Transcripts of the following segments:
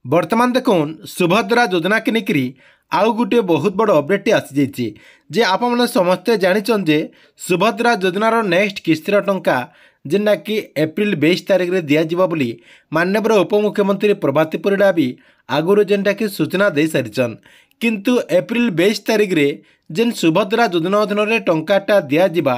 बर्तमान देखुन सुभद्रा योजना के निकरी आउ गोटे बहुत बड़ अपडेट आसी जे आपण समस्ते जानिछन जे सुभद्रा योजनार नेक्स्ट किस्तिर टंका जेना कि एप्रिल 22 तारिख में दिज्व बोली माननीय उपमुख्यमंत्री प्रभाती परिड़ा भी आगुरी जेनटा कि सूचना दे सारिछन किंतु एप्रिल 22 तारिख में जेन सुभद्रा योजना अधीन टंकाटा दिज्व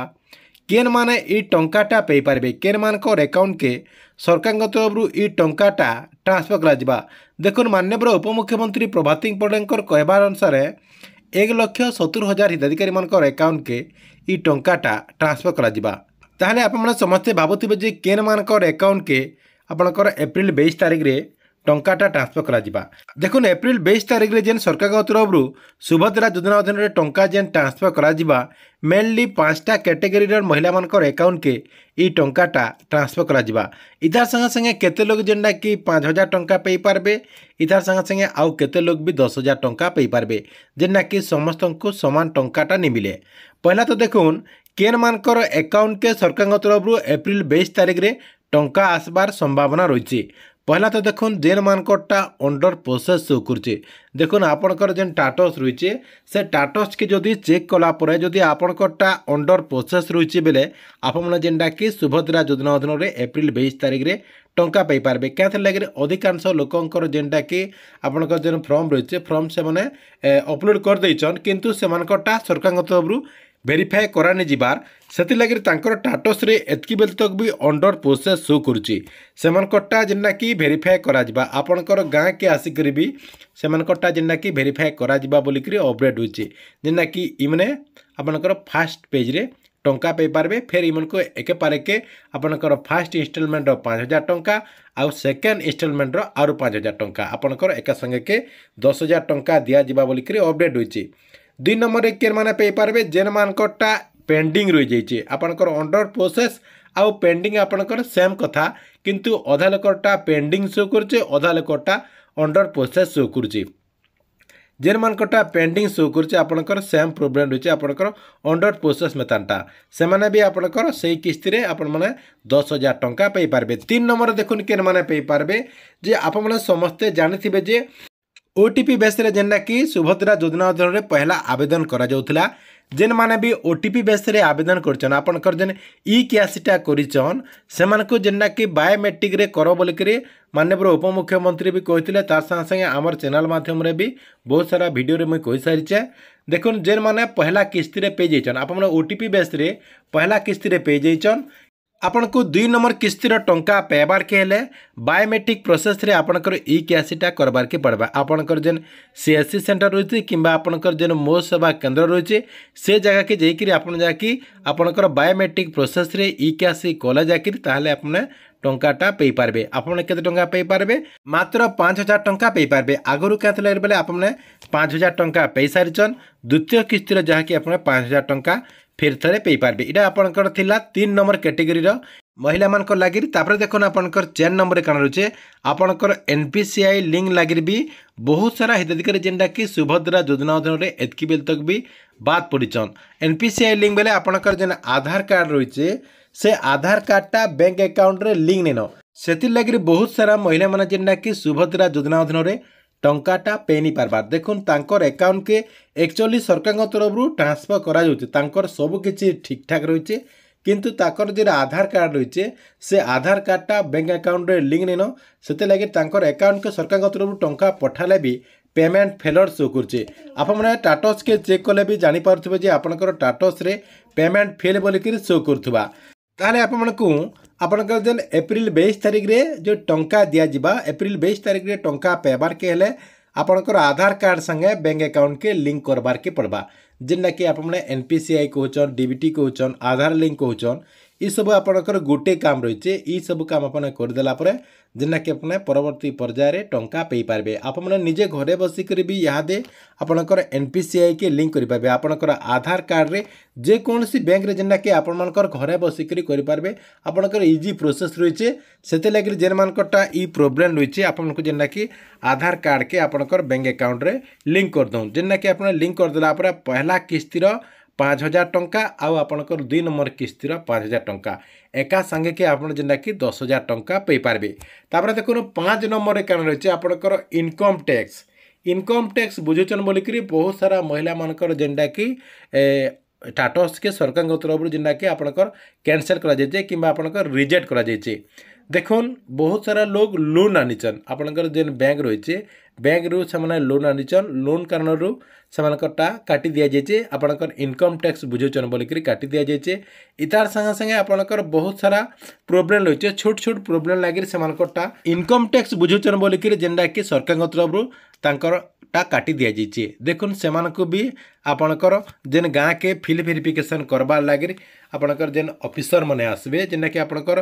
केन माने ई टंकाटा पे पारे केन मानकर अकाउंट के सरकार तरफ ई टंकाटा ट्रांसफर करा देखुन माननीय उपमुख्यमंत्री प्रभाती परिड़ा कहबार अनुसार 1,70,000 हिताधिकारी मानकर अकाउंट के ई टंकाटा ट्रांसफर करा ताहले आपण समस्ते भावुथिबे जे केन मानकर अकाउंट के आपणकर एप्रिल 22 तारिख रे टंकाटा ट्रांसफर करा देखुन एप्रिल 22 तारिख रे जेन सरकार तरफ सुभद्रा योजना अधीन रे टंका जेन ट्रांसफर करा मेनली 5टा कैटेगरी रे महिला मानकर अकाउंट के ई टंकाटा ट्रांसफर करा इधर संगे संगे केते लोग जेनटा कि 5,000 टंका पे पारबे इधर संगे संगे आउ केते लोग भी 10,000 टंका पे पारबे जेना कि समस्त को समान टंकाटा नहीं मिले। पहला तो देखुन केन मानकर अकाउंट के सरकार तरफ एप्रिल 22 तारिख रे टंका आसबार संभावना रही। पहला तो देखुन जेन मानकटा अंडर प्रोसेस शो करछे देखुन आपणकर जेन टाटस रही से टाटस के जदि चेक कला परे जदि आपणकटा अंडर प्रोसेस रही बेले आपण जेनटा कि सुभद्रा योजना अधीन रे एप्रिल 22 तारिख रे टंका पाई पारबे क्या लगे अधिकांश लोकंकर जेनटा कि आपणकर जेन फॉर्म रही फॉर्म से माने अपलोड कर देइछन किंतु से मानकटा सरकार तरफ भेरीफाए करानी जिबार से लगे टाटस रे एतकी बेल तक भी अंडर प्रोसेस शो करुच्ची सेमानकटा जेनटा कि भेरीफाए करा आपणकर गाँ के आसिक भी सेमानकटा जेनटा कि भेरीफाए करा बोलिक अपडेट होची जेनटा कि इमने आपणकर फास्ट पेज रे टंका पे पारबे फिर इमन को एक पारे के आपणकर फास्ट इंस्टॉलमेंट 5,000 टंका आउ सेकेंड इंस्टॉलमेंट आरु 5,000 टंका आपणकर एक संगे के 10,000 टंका दिया बोलिक अपडेट होची। 2 नंबर केन माने पे पारबे जेन मानकटा पेंडिंग रही जाइए आपणकर अंडर प्रोसेस आउ पेंडिंग आपणकर सेम कथा किंतु अधा लोकटा पेंडिंग शो करछे अधा लोकटा अंडर प्रोसेस शो करछे जेन मानकटा पेंडिंग शो करछे आपणकर सेम प्रोब्लेम रही आपणकर अंडर प्रोसेस मेतानटा से माने भी आपणकर सही किस्ती रे आपण माने 10,000 टंका पे पारबे। 3 नंबर देखुन केन माने पे पारबे जे आपण माने समस्ते जानिथिबे जे ओटीपी बेस रे जेनटा कि सुभद्रा योजना अधीन रे पहला आवेदन करा जाउथला जेन माने भी ओटीपी बेस रे आवेदन करछन आपनकर जेन ई क्यासीटा करिछन सेमानको जेनटा कि बायोमेट्रिक रे करो बोलिकरी माननीय उपमुख्यमंत्री भी कहिथिले तार संगे संगे हमर चैनल माध्यम रे भी बहुत सारा वीडियो रे मैं कहि सारिछे देखुन जेन माने पहला किस्ती रे पे जैछन आपन ओटीपी बेस रे पहला किस्ती रे पे जैछन आपन को 2 नंबर किस्तीर टंका पेबार के हेले बायोमेट्रिक प्रोसेस रे आपनकर ई क्यासीटा करबार के पड़बा आपनकर जेन सीएससी सेंटर रही कि आपनकर जेन मो सेवा केंद्र रही से जगह के जाकि आपन जाकि आपनकर बायोमेट्रिक प्रोसेस रे ई क्यासी कला जाकि ताहले आपने टंकाटा पे पारबे आपने केते टंका पे पारबे मात्र 5,000 टंका पे पारबे आगरु क्या थले बेले आपने 5,000 टंका पे सारिचन द्वितीय किस्तीर जहाँ कि आपने 5,000 टंका फिर थे पे पारबे इटा आपनकर थिला 3 नंबर कैटेगरी रो महिला मानकर लागिर तापर देखो आपनकर 4 नंबर कान रचे आपनकर एनपीसीआई लिंक लागिर भी बहुत सारा हिताधिकारी जेनटा कि सुभद्रा योजना अधीन रे एतकी बेल तक भी बात पड़ीचन एनपीसीआई लिंक बेले आपनकर जेन आधार कार्ड रही से आधार कार्डटा बैंक अकाउंट रे लिंक नेनो सेति लागिर बहुत सारा महिला माने जेनटा कि सुभद्रा योजना अधीन रे टंकाटा पे नहीं पारबार देखुन तांकर अकाउंट के एक्चुअली सरकार तरफ ट्रांसफर करा जाउचे तांकर सब किछि ठीक ठाक रही किंतु ताकर जे आधार कार्ड रही से आधार कार्डटा बैंक अकाउंट रे लिंक नेनो सेते लागिर तांकर अकाउंट के सरकार तरफ टंका पठाले भी पेमेंट फेलर शो करछे आपन टाटस के चेक कले भी जानि पारथबे जे आपनकर टाटस रे पेमेंट फेल बोलिक शो करथबा ताले आपमनकु आपनकर जेन एप्रिल 22 तारिख रे जो टंका दिया जिबा एप्रिल 22 तारिख रे टंका पेबार के हेले आपनकर आधार कार्ड संगे बैंक अकाउंट के लिंक करबार के पड़बा जेनटा कि आपने एनपीसीआई कहचन डीबीटी कहचन आधार लिंक कहचन ये सब आपनकर गोटे काम रही ये सब काम आपने करदेला जेना कि अपने परवर्ती पर्यायर टंका पे पारबे आपने निजे घरे बसिक भी यहाँ आपनकर एनपीसीआई के लिंक करि पारबे आपनकर आधार कार्ड रे जे कोनसी बैंक रे जेना कि आपनकर घरे बसिक करि पारबे आपनकर इजी प्रोसेस रही सेते लागि जेन मानकटा ई प्रॉब्लम रही आपनको जेना कि आधार कार्ड के आपनकर बैंक अकाउंट रे लिंक कर दो जेना कि आपने लिंक कर देला पहला किस्तीर 5,000 टंका आउ आपणकर 2 नंबर किस्तिर 5,000 टंका एका संगे के आप जेनटा कि 10,000 टंका पे पारबे। तापर देखो 5 नंबर कारण रही आपणकर इनकम टैक्स बुझुचन बोलिकी बहुत सारा महिला मानकर जेनटा कि स्टाटस के सरकार तरफ जेनटा कि आपणकर कैंसल करा जाइए कि आपणकर रिजेक्ट करा जाइए। देखुन बहुत सारा लोग लोन आनीचन आपणकर जेन बैंक रही बैंक रु से लोन आनीचन लोन कारण रु सेमानकटा काटी दि जाइए आपणकर इनकम टैक्स बुझुचन बोलिकी काटी दि जाइए। इतार संगे संगे आपणकर बहुत सारा प्रोब्लेम रही छोट छोट प्रोब्लेम लगी सेमानकटा इनकम टैक्स बुझुचन बोलिकी जेनटा कि सरकार तरफ टा काटी दि जाइए। देखुन से भी आपणकर जेन गाँ के फील्ड वेरिफिकेशन करबार लगे आपणकर जेन ऑफिसर माने आसबे जेनटा कि आपणकर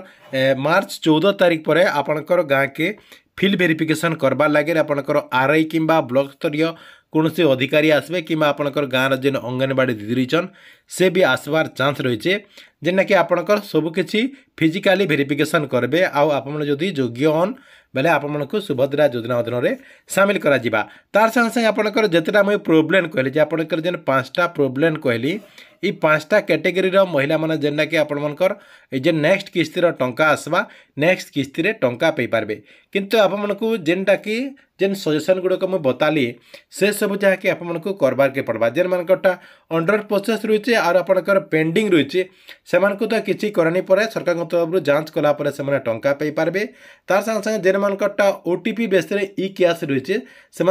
मार्च 14 तारीख पर आपणकर गाँ के फील्ड वेरिफिकेशन करबार लगे आपणकर आरआई किंबा ब्लॉक स्तरीय कौन से अधिकारी आसबे कि आपणकर गाँव जेन अंगनवाड़ी दीदी रहीचन से भी आसबार चांस रही जेनटा कि आपणकर सबकि फिजिकाली वेरिफिकेशन करबे आउ आपन जदि योग्य हन बेले आपको सुभद्रा योजना अधीन में सामिल करा तार संगे संगे आपणकर जितेटा मुझे प्रोब्लेम कहली आपणकर जेन 5टा प्रोब्लेम कहली ये 5टा कैटेगरी महिला माने जेनटा कि आपणकर जे नेक्स्ट किस्तिर टंका आसवा नेक्स्ट किस्ती टंका पे पारबे। किंतु आपको जेनटा कि जेन सजेसन गुड़क मुझे बताली से सब जहाँ कि आपको करबार के पड़वा जेन मानकटा अंडर प्रोसेस रही और आपणकर पेंडिंग रही से तो किसी करानी पर सरकार तरफ जांच कलापर से टंका पे पारबे। तार संगे संगे जेन मानकटा ओटीपी बेस ई कैश रही से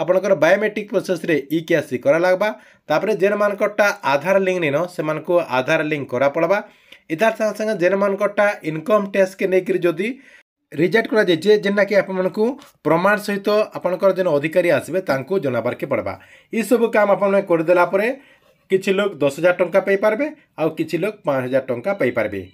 आपणकर बायोमेट्रिक प्रोसेस रे ई कैश करा लागबा। तापर जेन मानकटा आधार लिंक नहीं न से आधार लिंक करा पड़वा। इतार संगे संगे जेन मानकटा इनकम टैक्स के लेकर जदि रिजेक्ट करा जाइए जेनटा कि आपको प्रमाण सहित आपणकर जेन अधिकारी आसबे तांको जनाबार के पड़वा। ये सब काम आपने करदेला किछि लोग 10,000 टंका पे पारबे आउ किछि लोग 5,000 टंका पे पारबे।